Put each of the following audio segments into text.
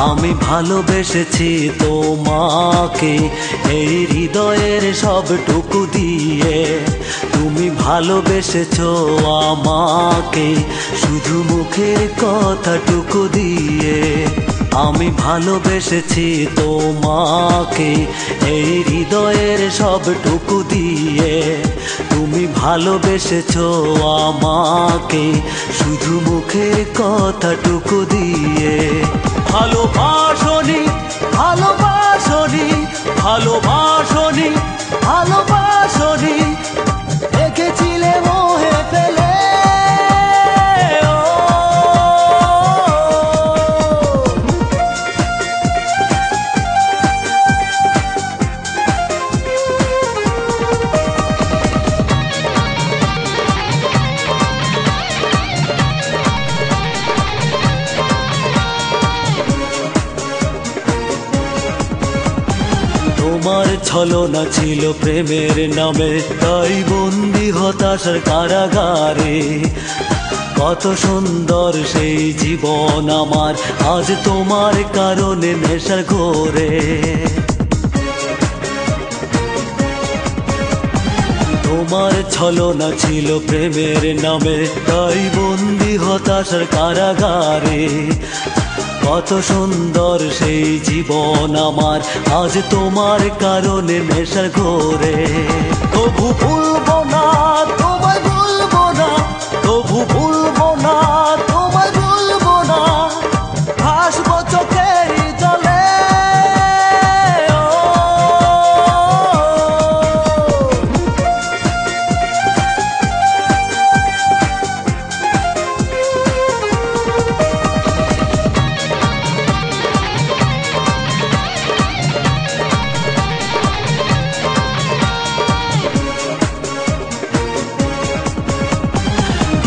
আমি ভালোবেসেছি তোমাকে এই হৃদয়ের সবটুকু দিয়ে। তুমি ভালোবেসেছো আমাকে শুধু মুখের কথাটুকু দিয়ে। আমি ভালোবেসেছি তোমাকে এই হৃদয়ের সবটুকু দিয়ে। তুমি ভালোবেসেছো আমাকে শুধু মুখের কথাটুকু দিয়ে। ভালোবাসনি ভালোবাসনি ভালোবাসনি ভালোবাসনি রেখেছিলে মোহে ফেলে। তোমার ছলনা ছিল প্রেমের নামে, তাই বন্দি হতাশার কারাগারে। কত সুন্দর সেই জীবন আমার, আজ তোমার কারণে নেশার ঘোরে। তোমার ছলনা ছিল প্রেমের নামে, তাই বন্দি হতাশার কারাগারে। কত সুন্দর সেই জীবন আমার, আজ তোমার কারণে নেশার ঘোরে। তবু ভুলবো না তোমায় ভুলবো না, তবু ভুলবো না তোমায় ভুলবো না। ভাসবো চোখের জলে।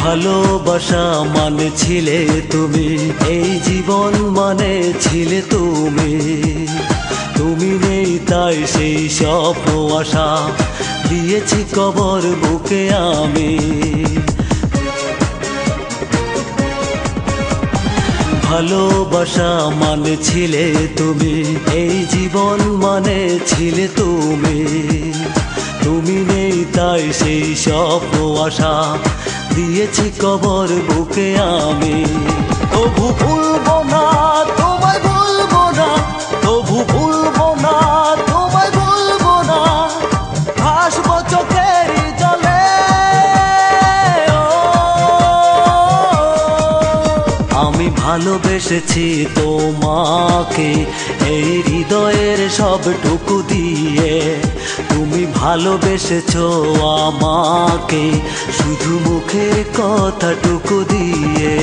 ভালোবাসা মানে ছিলে তুমি, এই জীবন মানে ছিলে তুমি। তুমি নেই তাই সেই স্বপ্ন আশা দিয়েছি কবর বুকে আমি। ভালোবাসা মানে ছিলে তুমি, এই জীবন মানে ছিলে তুমি। তুমি নেই তাই সেই স্বপ্ন আশা দিয়েছি কবর বুকে আমি। তবু ভুলবো না তোমায় ভুলবো না, তবু ভুলবো না তোমায় ভুলবো না। ভাসবো চোখের জলে। আমি ভালোবেসেছি তোমাকে এই হৃদয়ের সবটুকু দিয়ে। তুমি ভালোবেসেছো আমাকে শুধু মুখের কথাটুকু দিয়ে।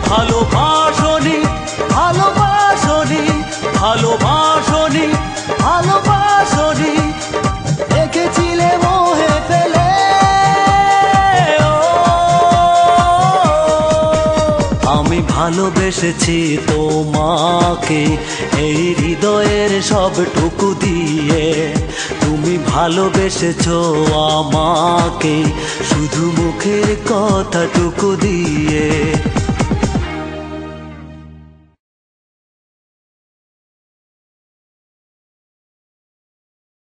ভালোবাসনি ভালোবাসনি ভালোবাসনি ভালোবাসনি রেখেছিলে মোহে ফেলে। আমি ভালোবেসেছি তোমাকে এই হৃদয়ের সবটুকু দিয়ে। তুমি ভালোবেসেছো আমাকে শুধু মুখের কথাটুকু দিয়ে।